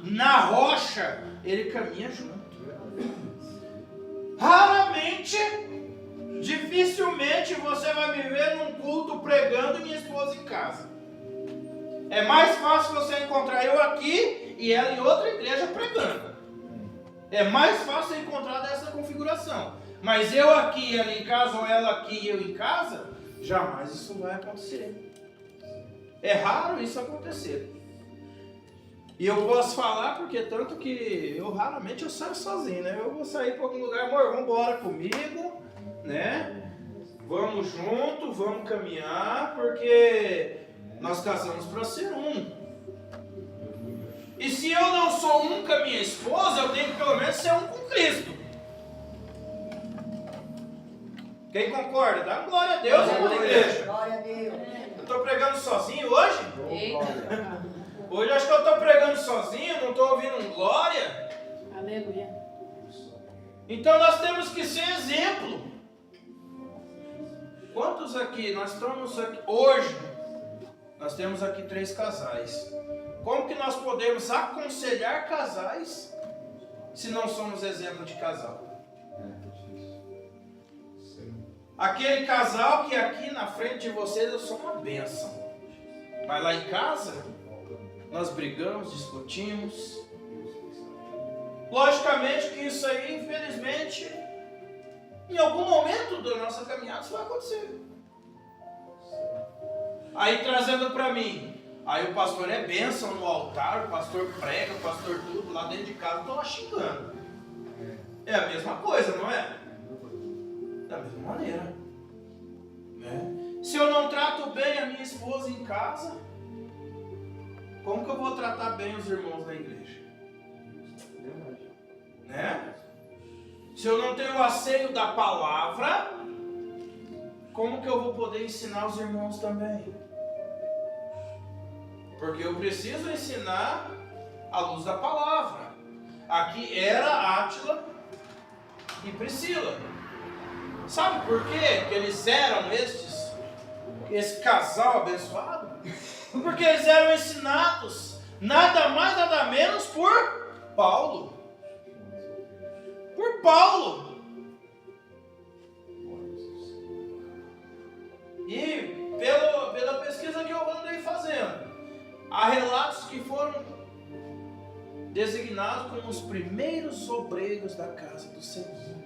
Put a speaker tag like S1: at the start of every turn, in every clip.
S1: na rocha, ele caminha junto. Raramente, dificilmente você vai me ver num culto pregando e minha esposa em casa. É mais fácil você encontrar eu aqui e ela em outra igreja pregando. É mais fácil encontrar dessa configuração. Mas eu aqui e ela em casa, ou ela aqui e eu em casa, jamais isso vai acontecer. É raro isso acontecer. E eu posso falar porque tanto que eu raramente saio sozinho, né? Eu vou sair para algum lugar, amor, vamos embora comigo, né? Vamos junto, vamos caminhar, porque nós casamos para ser um. E se eu não sou um com a minha esposa, eu tenho que pelo menos ser um com Cristo. Quem concorda? Dá glória a Deus, irmão da igreja.
S2: Glória a Deus.
S1: Eu estou pregando sozinho hoje? Hoje acho que eu estou pregando sozinho, não estou ouvindo um glória.
S3: Aleluia.
S1: Então nós temos que ser exemplo. Quantos aqui? Nós estamos aqui hoje. Nós temos aqui 3 casais. Como que nós podemos aconselhar casais se não somos exemplo de casal? Aquele casal que aqui na frente de vocês eu sou uma bênção. Mas lá em casa nós brigamos, discutimos. Logicamente que isso aí, infelizmente, em algum momento da nossa caminhada isso vai acontecer. Aí trazendo para mim, aí o pastor é bênção no altar, o pastor prega, o pastor tudo, lá dentro de casa eu estou lá xingando. É a mesma coisa, não é? Da mesma maneira, né? Se eu não trato bem a minha esposa em casa, como que eu vou tratar bem os irmãos da igreja? Né? Se eu não tenho o asseio da palavra, como que eu vou poder ensinar os irmãos também? Porque eu preciso ensinar à luz da palavra. Aqui era Átila e Priscila. Sabe por quê que eles eram esse casal abençoado? Porque eles eram ensinados nada mais, nada menos por Paulo. Por Paulo. E pela pesquisa que eu andei fazendo, há relatos que foram designados como os primeiros obreiros da casa do Senhor.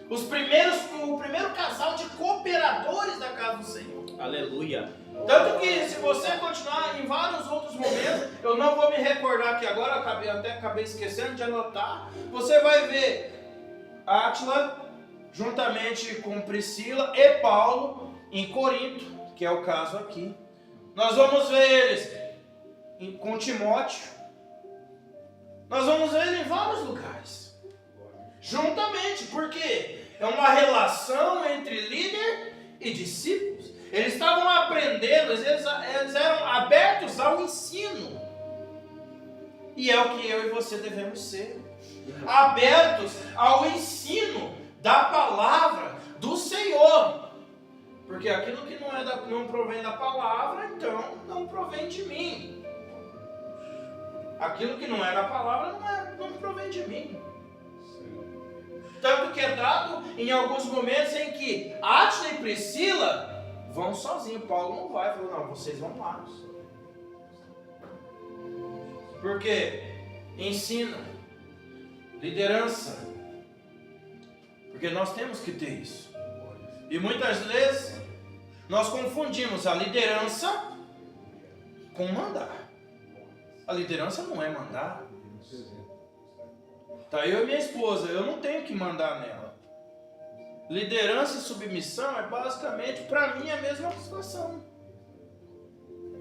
S1: O primeiro casal de cooperadores da casa do Senhor.
S4: Aleluia.
S1: Tanto que se você continuar em vários outros momentos, eu não vou me recordar aqui agora, acabei esquecendo de anotar. Você vai ver Átila juntamente com Priscila e Paulo em Corinto, que é o caso aqui. Nós vamos ver eles com Timóteo. Nós vamos ver eles em vários lugares. Juntamente, porque é uma relação entre líder e discípulos. Eles estavam aprendendo, eles eram abertos ao ensino. E é o que eu e você devemos ser. Abertos ao ensino da palavra do Senhor. Porque aquilo que não provém da palavra, então não provém de mim. Aquilo que não é da palavra não provém de mim. Tanto que é dado em alguns momentos em que Átila e Priscila vão sozinhos. Paulo não vai. Falou, não, vocês vão lá. Porque ensina, liderança. Porque nós temos que ter isso. E muitas vezes nós confundimos a liderança com mandar. A liderança não é mandar. Tá, eu e minha esposa, eu não tenho que mandar nela. Liderança e submissão é basicamente, para mim, a mesma situação.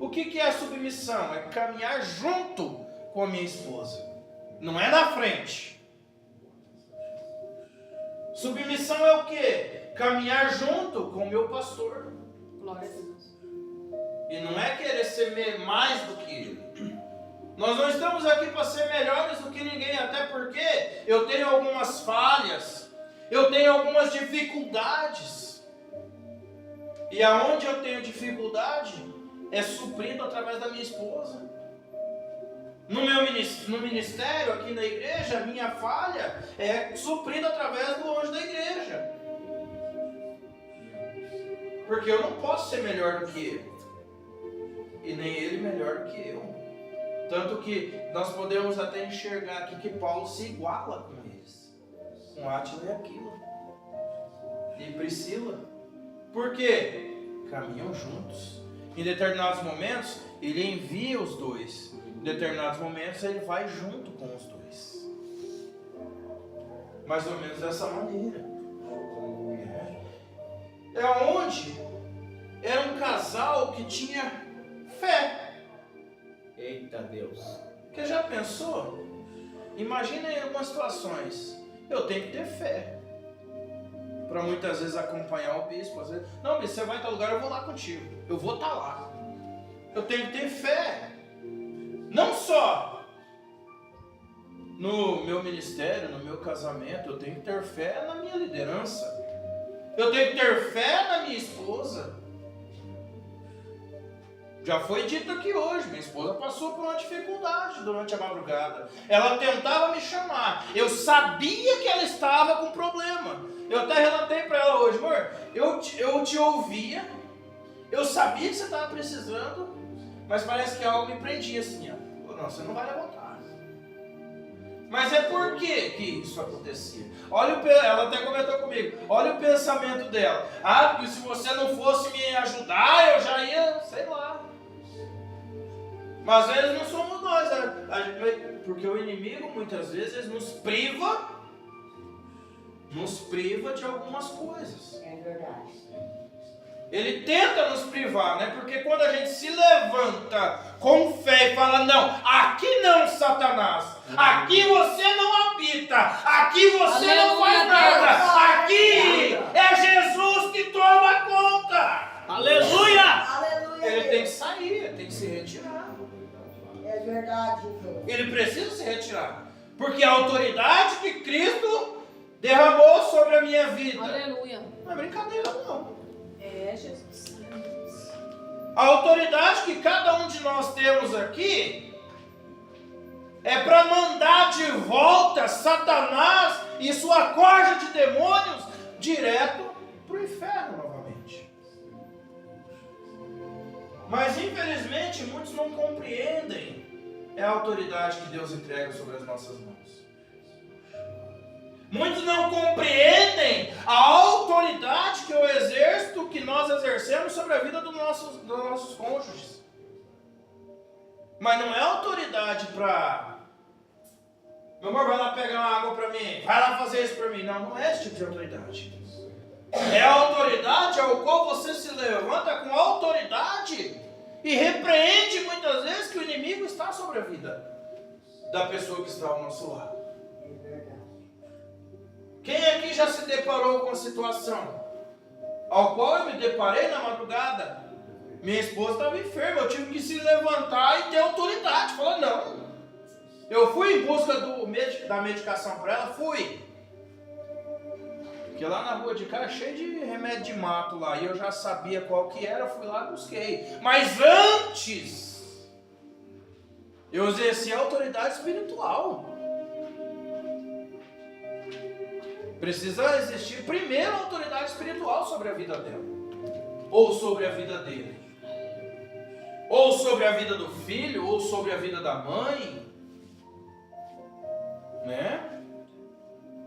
S1: O que é a submissão? É caminhar junto com a minha esposa. Não é na frente. Submissão é o quê? Caminhar junto com o meu pastor.
S3: Glória a Deus.
S1: E não é querer ser mais do que ele. Nós não estamos aqui para ser melhores do que ninguém, até porque eu tenho algumas falhas, eu tenho algumas dificuldades. E aonde eu tenho dificuldade é suprido através da minha esposa. No ministério, aqui na igreja, a minha falha é suprida através do anjo da igreja. Porque eu não posso ser melhor do que ele. E nem ele melhor do que eu. Tanto que nós podemos até enxergar aqui que Paulo se iguala com eles. Com Átila e Aquila. E Priscila. Por quê? Caminham juntos. Em determinados momentos, ele envia os dois. Em determinados momentos, ele vai junto com os dois. Mais ou menos dessa maneira. É onde era um casal que tinha fé.
S2: Eita Deus.
S1: Porque já pensou? Imagina em algumas situações. Eu tenho que ter fé. Para muitas vezes acompanhar o bispo. Às vezes, não, bispo, você vai em tal lugar, eu vou lá contigo. Eu vou estar lá. Eu tenho que ter fé. Não só no meu ministério, no meu casamento. Eu tenho que ter fé na minha liderança. Eu tenho que ter fé na minha esposa. Já foi dito aqui hoje, minha esposa passou por uma dificuldade durante a madrugada. Ela tentava me chamar. Eu sabia que ela estava com problema. Eu até relatei para ela hoje, amor, eu te ouvia, eu sabia que você estava precisando, mas parece que algo me prendia assim, ó. Não, você não vai levantar. Mas é por que isso acontecia? Ela até comentou comigo, olha o pensamento dela. Ah, porque se você não fosse me ajudar, eu já ia, sei lá. Mas às vezes não somos nós, porque o inimigo muitas vezes nos priva de algumas coisas.
S4: É verdade.
S1: Ele tenta nos privar, né? Porque quando a gente se levanta com fé e fala, não, aqui não, Satanás, aqui você não habita, aqui você não faz nada, aqui é Jesus que toma conta.
S2: Aleluia!
S4: Aleluia.
S1: Ele tem que sair, ele tem que se retirar.
S4: É verdade, Jesus.
S1: Ele precisa se retirar. Porque a autoridade que Cristo derramou sobre a minha vida.
S3: Aleluia.
S1: Não é brincadeira, não.
S3: É, Jesus.
S1: A autoridade que cada um de nós temos aqui é para mandar de volta Satanás e sua corja de demônios direto para o inferno novamente. Mas infelizmente muitos não compreendem a autoridade que Deus entrega sobre as nossas mãos. Muitos não compreendem a autoridade que o exército que nós exercemos sobre a vida dos nossos cônjuges. Mas não é autoridade para... Meu amor, vai lá pegar uma água para mim. Vai lá fazer isso para mim. Não, não é esse tipo de autoridade. É a autoridade ao qual você se levanta com autoridade e repreende muitas vezes que o inimigo está sobre a vida da pessoa que está ao nosso lado. Quem aqui já se deparou com a situação ao qual eu me deparei na madrugada? Minha esposa estava enferma, eu tive que se levantar e ter autoridade. Falou, não. Eu fui em busca da medicação para ela, fui. Porque lá na rua de cá é cheio de remédio de mato lá, e eu já sabia qual que era, fui lá e busquei. Mas antes, eu exerci a autoridade espiritual. Precisa existir primeiro a autoridade espiritual sobre a vida dela. Ou sobre a vida dele. Ou sobre a vida do filho, ou sobre a vida da mãe. Né?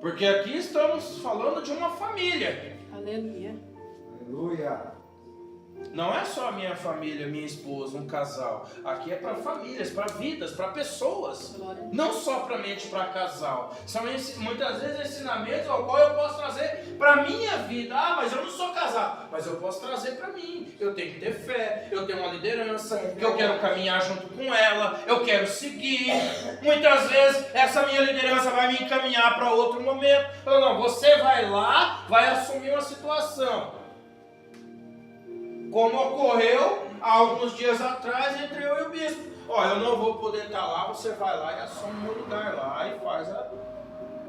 S1: Porque aqui estamos falando de uma família.
S3: Aleluia.
S2: Aleluia!
S1: Não é só a minha família, minha esposa, um casal. Aqui é para famílias, para vidas, para pessoas.
S3: Glória.
S1: Não só para mente, para casal. São muitas vezes ensinamentos ao qual eu posso trazer para a minha vida. Ah, mas eu não sou casado. Mas eu posso trazer para mim. Eu tenho que ter fé, eu tenho uma liderança, que eu quero caminhar junto com ela, eu quero seguir. Muitas vezes essa minha liderança vai me encaminhar para outro momento. Eu não, você vai lá, vai assumir uma situação. Como ocorreu há alguns dias atrás entre eu e o bispo. Ó, eu não vou poder estar lá, você vai lá e assume o meu lugar lá e faz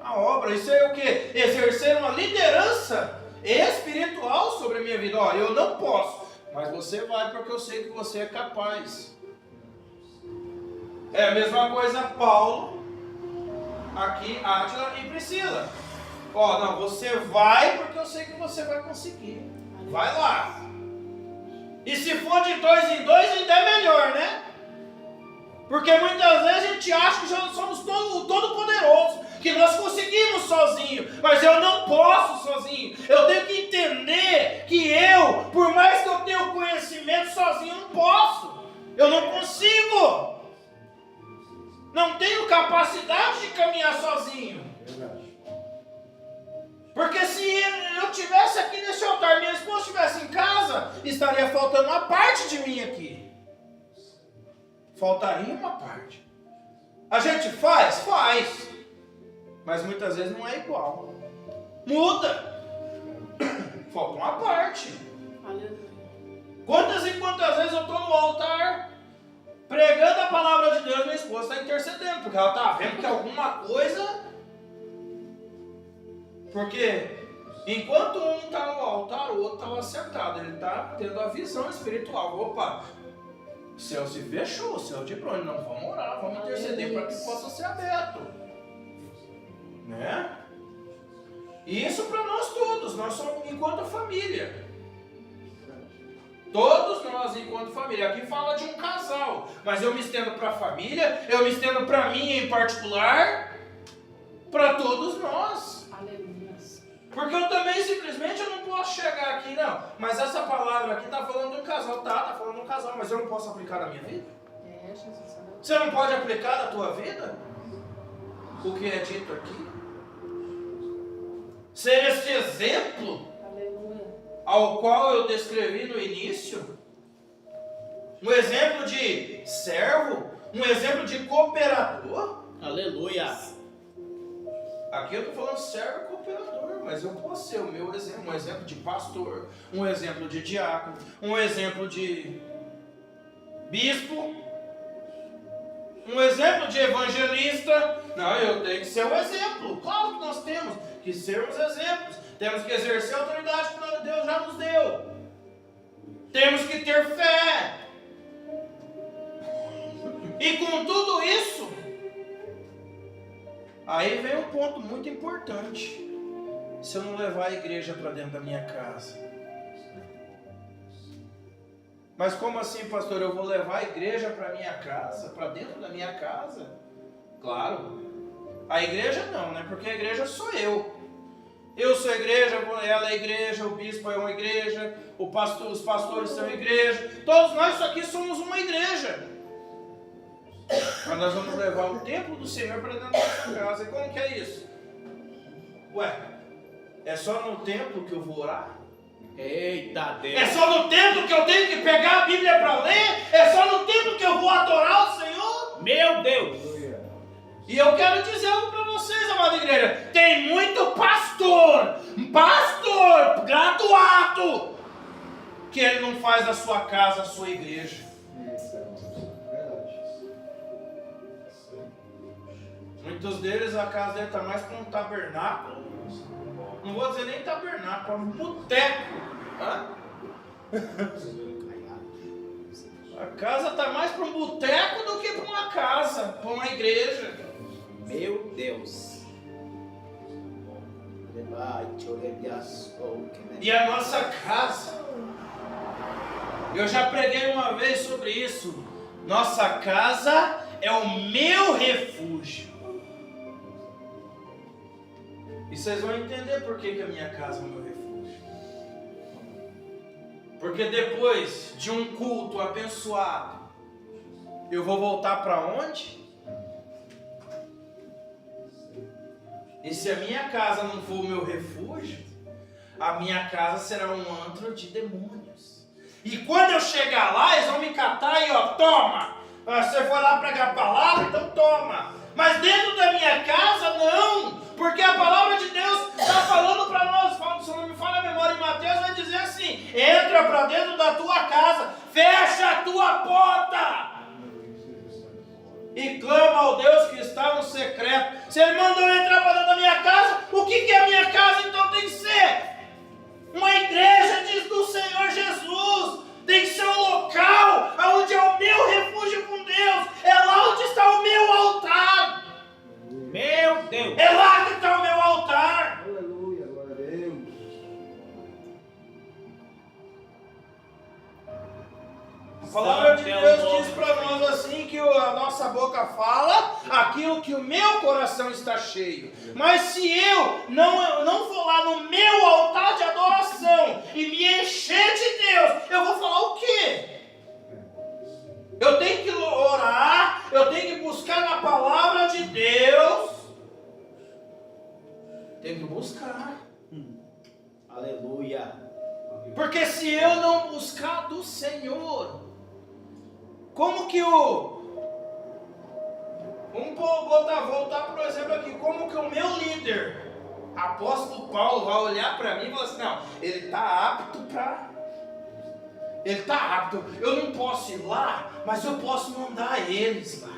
S1: a obra. Isso é o quê? Exercer uma liderança espiritual sobre a minha vida. Ó, eu não posso, mas você vai porque eu sei que você é capaz. É a mesma coisa Paulo, aqui, Átila e Priscila. Ó, não, você vai porque eu sei que você vai conseguir. Vai lá. E se for de 2 em 2, ainda é melhor, né? Porque muitas vezes a gente acha que já somos todo poderoso, que nós conseguimos sozinho, mas eu não posso sozinho. Eu tenho que entender que eu, por mais que eu tenha o conhecimento sozinho, eu não posso. Eu não consigo. Não tenho capacidade de caminhar sozinho. Porque se eu estivesse aqui nesse altar, minha esposa estivesse em casa, estaria faltando uma parte de mim aqui. Faltaria uma parte. A gente faz? Faz. Mas muitas vezes não é igual. Muda. Falta uma parte. Quantas e quantas vezes eu estou no altar pregando a palavra de Deus, minha esposa está intercedendo, porque ela está vendo que alguma coisa... Porque enquanto um está no altar, o outro está lá sentado. Ele está tendo a visão espiritual. Opa, o céu se fechou, o céu de bronze. Não, vamos orar, vamos interceder para que possa ser aberto. Né? E isso para nós todos, nós somos enquanto família. Todos nós enquanto família. Aqui fala de um casal, mas eu me estendo para a família, eu me estendo para mim em particular, para todos nós. Porque eu também simplesmente eu não posso chegar aqui, não. Mas essa palavra aqui está falando de um casal. Tá falando de um casal, mas eu não posso aplicar na minha vida? Você não pode aplicar na tua vida o que é dito aqui? Ser este exemplo ao qual eu descrevi no início, um exemplo de servo, um exemplo de cooperador.
S2: Aleluia.
S1: Aqui eu estou falando servo e cooperador, mas eu posso ser o meu exemplo, um exemplo de pastor, um exemplo de diácono, um exemplo de bispo, um exemplo de evangelista. Não, eu tenho que ser o exemplo. Claro que nós temos que sermos exemplos. Temos que exercer a autoridade que Deus já nos deu. Temos que ter fé. E com tudo isso, aí vem um ponto muito importante. Se eu não levar a igreja para dentro da minha casa. Mas como assim, pastor? Eu vou levar a igreja para minha casa, para dentro da minha casa? Claro. A igreja não, né? Porque a igreja sou eu. Eu sou a igreja, ela é a igreja, o bispo é uma igreja, os pastores são a igreja. Todos nós aqui somos uma igreja. Mas nós vamos levar o templo do Senhor para dentro da nossa casa. E como que é isso? Ué, é só no templo que eu vou orar?
S2: Eita Deus.
S1: É só no templo que eu tenho que pegar a Bíblia para ler? É só no templo que eu vou adorar o Senhor?
S2: Meu Deus.
S1: E eu quero dizer algo para vocês, amada igreja. Tem muito pastor graduado, que ele não faz da sua casa a sua igreja. Muitos deles, a casa dele está mais para um tabernáculo. Não vou dizer nem tabernáculo, para um boteco. A casa está mais para um boteco do que para uma casa, para uma igreja.
S2: Meu Deus.
S1: E a nossa casa, eu já preguei uma vez sobre isso. Nossa casa é o meu refúgio. E vocês vão entender por que a minha casa é o meu refúgio. Porque depois de um culto abençoado, eu vou voltar para onde? E se a minha casa não for o meu refúgio, a minha casa será um antro de demônios. E quando eu chegar lá, eles vão me catar e toma! Você foi lá pregar a palavra, então toma! Mas dentro da minha casa, não! Porque a palavra de Deus está falando para nós, se não me falha a memória, em Mateus vai dizer assim: entra para dentro da tua casa, fecha a tua porta e clama ao Deus que está no secreto. Se Ele mandou eu entrar para dentro da minha casa, o que é a minha casa então tem que ser? Uma igreja, diz do Senhor Jesus. Tem que ser um local onde é o meu refúgio com Deus. É lá onde está
S2: Deus.
S1: É lá que está o meu altar.
S5: Aleluia, glória a Deus.
S1: A palavra de Deus diz para nós assim que a nossa boca fala aquilo que o meu coração está cheio. Mas se eu não for lá no meu altar de adoração e me encher de Deus, eu vou falar o quê? Eu tenho que orar, eu tenho que buscar na palavra de Deus. Tenho que buscar.
S2: Aleluia.
S1: Porque se eu não buscar do Senhor, como que vamos voltar para o exemplo aqui, como que o meu líder, apóstolo Paulo, vai olhar para mim e falar assim, não, ele está apto para... Ele está apto, eu não posso ir lá, mas eu posso mandar eles lá.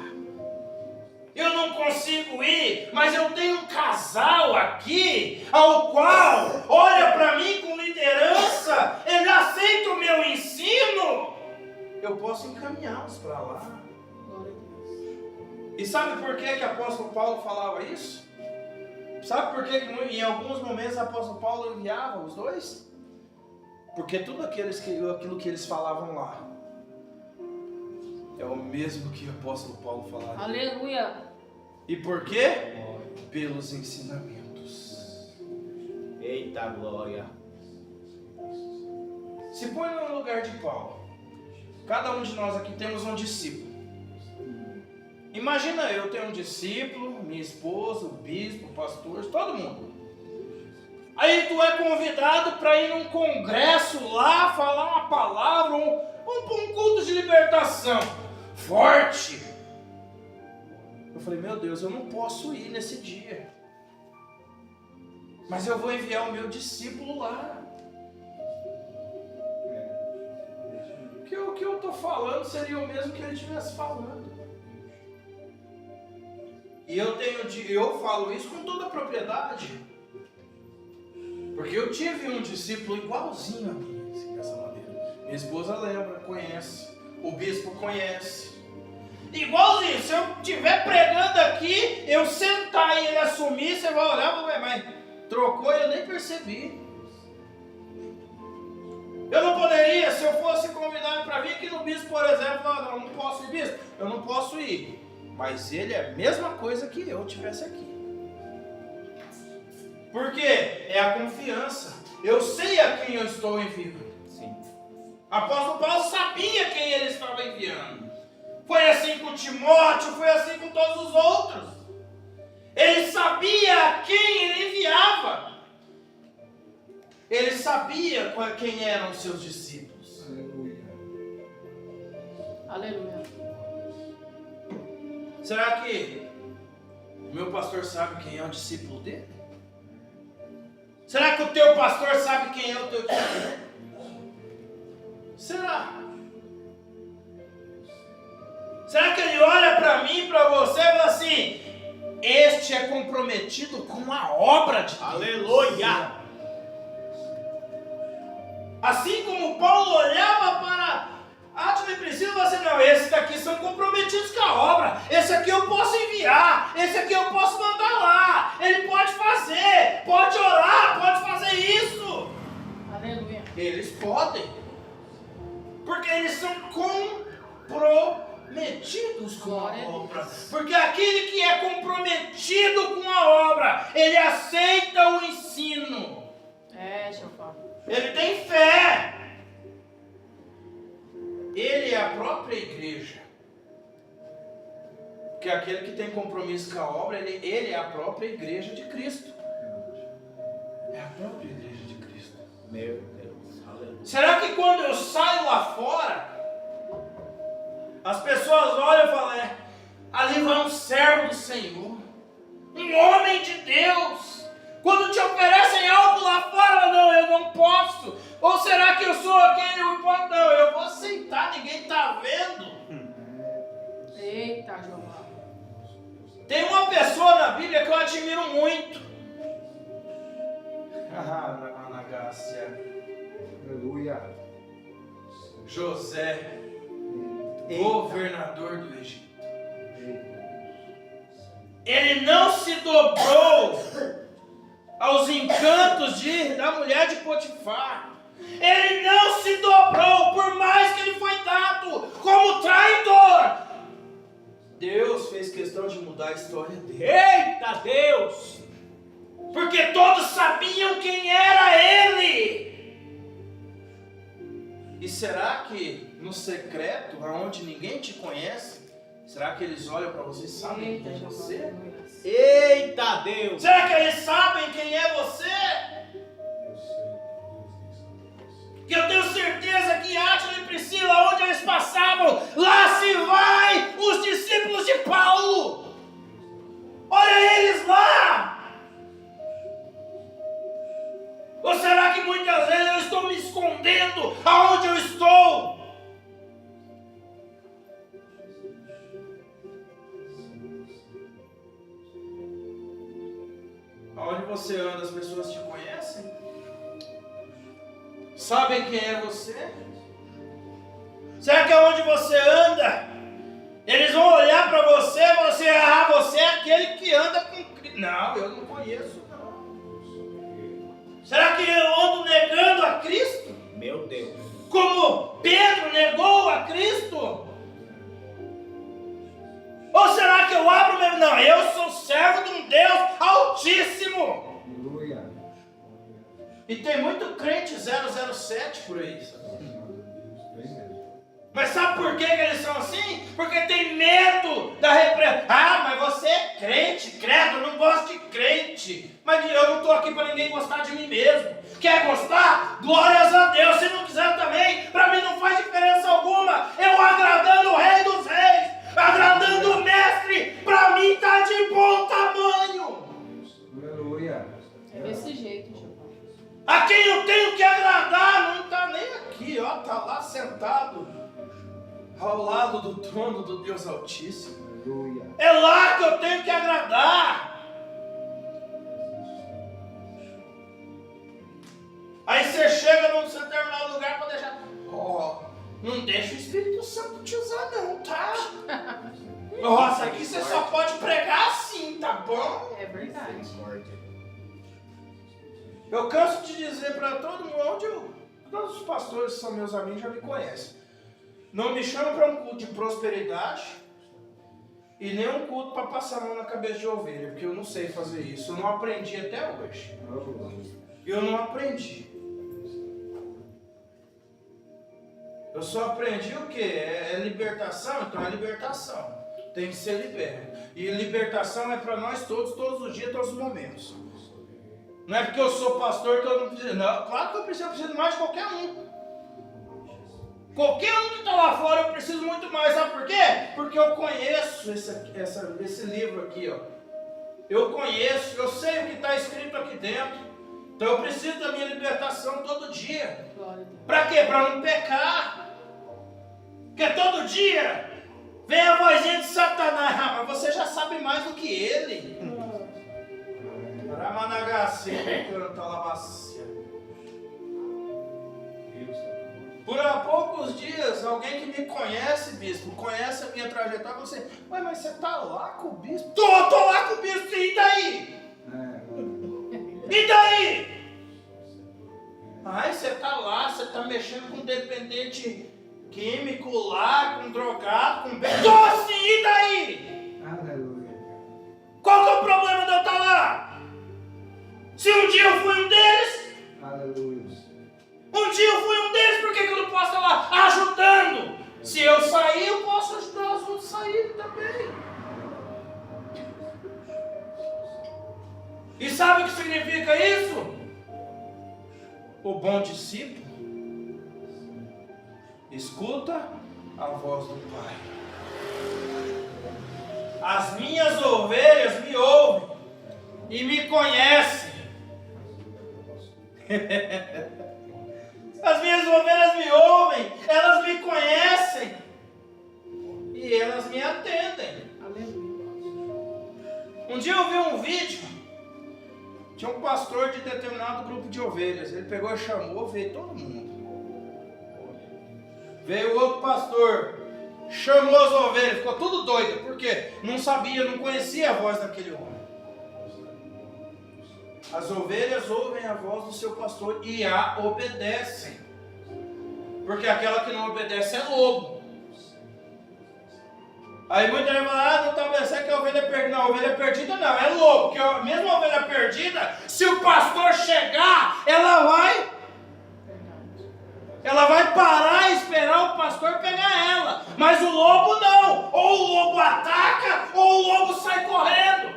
S1: Eu não consigo ir, mas eu tenho um casal aqui, ao qual olha para mim com liderança, ele aceita o meu ensino. Eu posso encaminhá-los para lá.
S3: Glória a Deus.
S1: E sabe por que o apóstolo Paulo falava isso? Sabe por que em alguns momentos o apóstolo Paulo enviava os dois? Porque tudo aquilo que eles falavam lá é o mesmo que o apóstolo Paulo falava.
S3: Aleluia.
S1: E por quê? Pelos ensinamentos.
S2: Eita glória.
S1: Se põe no lugar de Paulo. Cada um de nós aqui temos um discípulo. Imagina eu ter um discípulo, minha esposa, o bispo, o pastor, todo mundo. Aí tu é convidado para ir num congresso lá, falar uma palavra, um culto de libertação forte. Eu falei, meu Deus, eu não posso ir nesse dia. Mas eu vou enviar o meu discípulo lá. O que eu estou falando seria o mesmo que ele estivesse falando. E eu falo isso com toda a propriedade. Porque eu tive um discípulo igualzinho a mim, assim, dessa maneira. Minha esposa lembra, conhece. O bispo conhece. Igualzinho, se eu estiver pregando aqui, eu sentar e ele assumir, você vai olhar e vai, mas trocou e eu nem percebi. Eu não poderia, se eu fosse convidado para vir aqui no bispo, por exemplo, falar, não posso ir, bispo, eu não posso ir. Mas ele é a mesma coisa que eu tivesse aqui. Por quê? É a confiança. Eu sei a quem eu estou enviando.
S2: Sim.
S1: Apóstolo Paulo sabia quem ele estava enviando. Foi assim com Timóteo, foi assim com todos os outros. Ele sabia a quem ele enviava. Ele sabia quem eram os seus discípulos.
S5: Aleluia.
S3: Aleluia.
S1: Será que o meu pastor sabe quem é o discípulo dele? Será que o teu pastor sabe quem é o teu discípulo? Será? Será que ele olha para mim, para você e fala assim, este é comprometido com a obra de Deus?
S2: Aleluia.
S1: Assim como Paulo olhava para Átila e Priscila e falava assim, não, esses daqui são comprometidos com a obra, esse aqui eu posso enviar, esse aqui eu posso mandar lá, ele pode fazer, pode orar, pode fazer isso.
S3: Aleluia.
S1: Eles podem, porque eles são comprometidos com a
S3: Glória a
S1: obra.
S3: Deus.
S1: Porque aquele que é comprometido com a obra, ele aceita o ensino.
S3: Deixa eu falar.
S1: Ele tem fé. Ele é a própria igreja. Porque aquele que tem compromisso com a obra, ele é a própria igreja de Cristo. É a própria igreja de Cristo.
S2: Meu Deus. Aleluia.
S1: Será que quando eu saio lá fora, as pessoas olham e falam, ali vai um servo do Senhor, um homem de Deus. Quando te oferecem algo lá fora, não, eu não posso. Ou será que eu sou aquele, não, eu vou aceitar, ninguém está vendo.
S3: Eita, Jeová.
S1: Tem uma pessoa na Bíblia que eu admiro muito.
S5: Aleluia.
S1: José, governador do Egito. ele não se dobrou aos encantos da mulher de Potifar. Ele não se dobrou, por mais que ele foi dado como traidor. Deus fez questão de mudar a história dele.
S2: Eita Deus!
S1: Porque todos sabiam quem era ele. E será que no secreto, aonde ninguém te conhece, será que eles olham para você e sabem quem é você?
S2: Eita Deus!
S1: Será que eles sabem quem é você? Que eu tenho certeza que Átila e Priscila, onde eles passavam, lá se vai os discípulos de Paulo. Olha eles lá. Ou será que muitas vezes eu estou me escondendo aonde eu estou? Aonde você anda, as pessoas te conhecem? Sabem quem é você? Será que aonde você anda, eles vão olhar para você e vão dizer, você é aquele que anda com Cristo? Não, eu não conheço, não. Será que eu ando negando a Cristo?
S2: Meu Deus!
S1: Como Pedro negou a Cristo? Ou será que eu abro mesmo? Não, eu sou servo de um Deus Altíssimo.
S5: Aleluia.
S1: E tem muito crente 007 por aí, sabe?
S5: Tem mesmo.
S1: Mas sabe por que eles são assim? Porque tem medo da repreensão. Mas você é crente, credo, eu não gosto de crente. Mas eu não estou aqui para ninguém gostar de mim mesmo. Quer gostar? Glórias a Deus. Se não quiser também, para mim não faz diferença alguma. Eu agradando o Rei dos Reis, agradando o Mestre, para mim está de bom tamanho.
S5: Aleluia.
S3: É desse jeito, Jeová.
S1: A quem eu tenho que agradar não está nem aqui, ó, está lá sentado ao lado do trono do Deus Altíssimo.
S5: Aleluia.
S1: É lá que eu tenho que agradar. Aí você chega num determinado lugar para deixar. Não deixa o Espírito Santo te usar não, tá? Nossa, aqui você só pode pregar assim, tá bom?
S3: É verdade.
S1: Eu canso de dizer para todo mundo, todos os pastores que são meus amigos já me conhecem. Não me chamam para um culto de prosperidade e nem um culto para passar a mão na cabeça de ovelha, porque eu não sei fazer isso. Eu não aprendi até hoje. Eu não aprendi. Eu só aprendi o quê? É libertação? Então é libertação. Tem que ser liberto. E libertação é para nós todos os dias, todos os momentos. Não é porque eu sou pastor que eu não preciso. Não, claro que eu preciso mais de qualquer um. Qualquer um que está lá fora eu preciso muito mais. Sabe por quê? Porque eu conheço esse livro aqui, ó. Eu conheço, eu sei o que está escrito aqui dentro. Então eu preciso da minha libertação todo dia.
S3: Glória a Deus.
S1: Para quê? Para não pecar. Porque todo dia vem a vozinha de Satanás. Mas você já sabe mais do que ele. Por há poucos dias, alguém que me conhece, bispo, conhece a minha trajetória, você, mas você está lá com o bispo? Tô lá com o bispo, e daí? E daí? Ai, você está lá, você está mexendo com dependente químico lá, com drogado, com bebê. Tô sim, e daí?
S5: Aleluia.
S1: Qual que é o problema de eu estar lá? Se um dia eu fui um deles,
S5: Aleluia.
S1: um dia eu fui um deles, por que eu não posso estar lá ajudando? Se eu sair, eu posso ajudar os outros a saírem também. E sabe o que significa isso? O bom discípulo escuta a voz do Pai. As minhas ovelhas me ouvem e me conhecem. As minhas ovelhas me ouvem, elas me conhecem e elas me atendem.
S3: Aleluia.
S1: Um dia eu vi um vídeo, tinha um pastor de determinado grupo de ovelhas, ele pegou e chamou, veio todo mundo. Veio outro pastor, chamou as ovelhas, ficou tudo doido, porque não sabia, não conhecia a voz daquele homem. As ovelhas ouvem a voz do seu pastor e a obedecem, porque aquela que não obedece é lobo. Aí muita gente fala, não está pensando que a ovelha é perdida. Não, a ovelha perdida não, é lobo, porque mesmo a ovelha perdida, se o pastor chegar, ela vai parar e esperar o pastor pegar ela. Mas o lobo não. Ou o lobo ataca, ou o lobo sai correndo.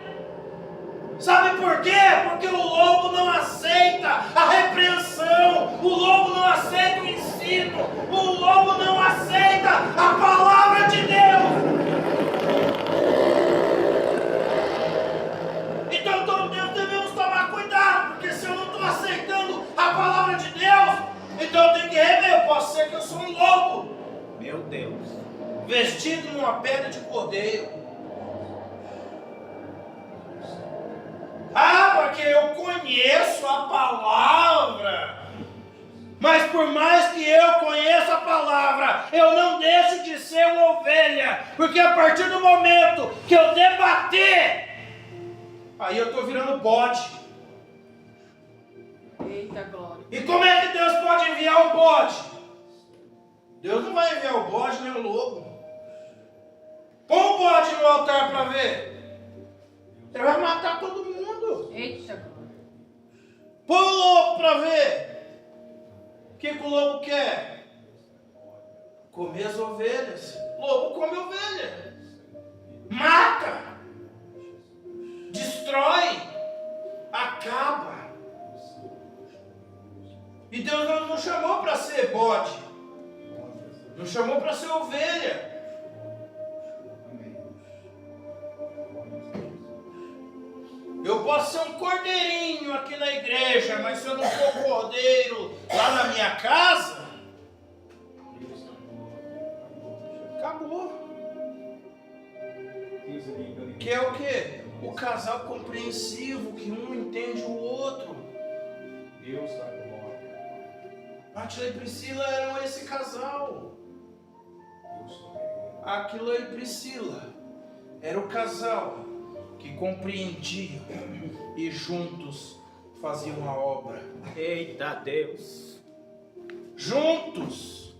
S1: Sabe por quê? Porque o lobo não aceita a repreensão. O lobo não aceita o ensino. O lobo não aceita a palavra de Deus. Então todos devemos tomar cuidado. Porque se eu não estou aceitando a palavra de Deus, então eu tenho que rever, posso ser que eu sou um lobo.
S2: Meu Deus.
S1: Vestido numa pele de cordeiro. Ah, porque eu conheço a palavra. Mas por mais que eu conheça a palavra, eu não deixo de ser uma ovelha. Porque a partir do momento que eu debater, aí eu estou virando bode.
S3: Eita glória.
S1: E como é que Deus pode enviar o bode? Deus não vai enviar o bode nem o lobo. Põe o bode no altar para ver. Ele vai matar todo mundo.
S3: Eita glória.
S1: Põe o lobo para ver. O que o lobo quer? Comer as ovelhas. Lobo come ovelha. Mata. Destrói. Acaba. E Deus não nos chamou para ser bode. Nos chamou para ser ovelha. Eu posso ser um cordeirinho aqui na igreja, mas se eu não for cordeiro lá na minha casa, acabou. Que é o quê? O casal compreensivo, que um entende o outro.
S5: Deus está com
S1: Átila e Priscila eram esse casal. Aquila e Priscila era o casal que compreendiam e juntos faziam a obra.
S2: Eita Deus.
S1: Juntos.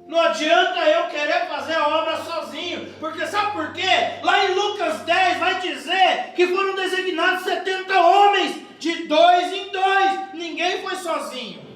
S1: Não adianta eu querer fazer a obra sozinho, porque sabe por quê? Lá em Lucas 10 vai dizer que foram designados 70 homens, de 2 em 2, ninguém foi sozinho.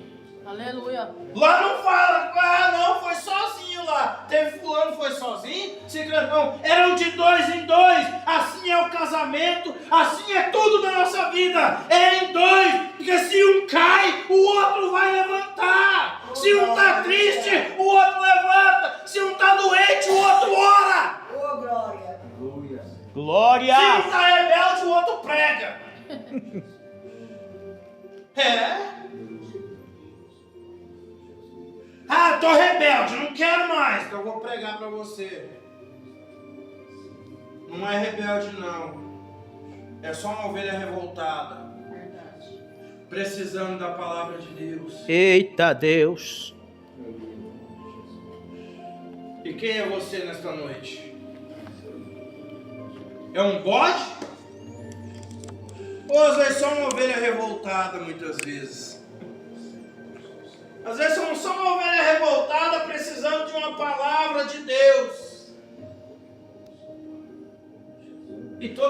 S3: Aleluia.
S1: Lá não fala, não, foi sozinho lá. Teve fulano, foi sozinho, ciclano, não. Eram de 2 em 2. Assim é o casamento, assim é tudo na nossa vida. É em 2, porque se um cai, o outro vai levantar. Se um está triste, o outro levanta. Se um está doente, o outro ora.
S4: Ô, glória.
S5: Aleluia.
S2: Glória.
S1: Se um está rebelde, o outro prega. É. Ah, tô rebelde, não quero mais. Então eu vou pregar para você. Não é rebelde não. É só uma ovelha revoltada.
S3: Verdade.
S1: Precisando da palavra de Deus.
S2: Eita Deus.
S1: E quem é você nesta noite? É um bode? Ou às vezes só uma ovelha revoltada muitas vezes? Às vezes somos só uma ovelha revoltada precisando de uma palavra de Deus. E todo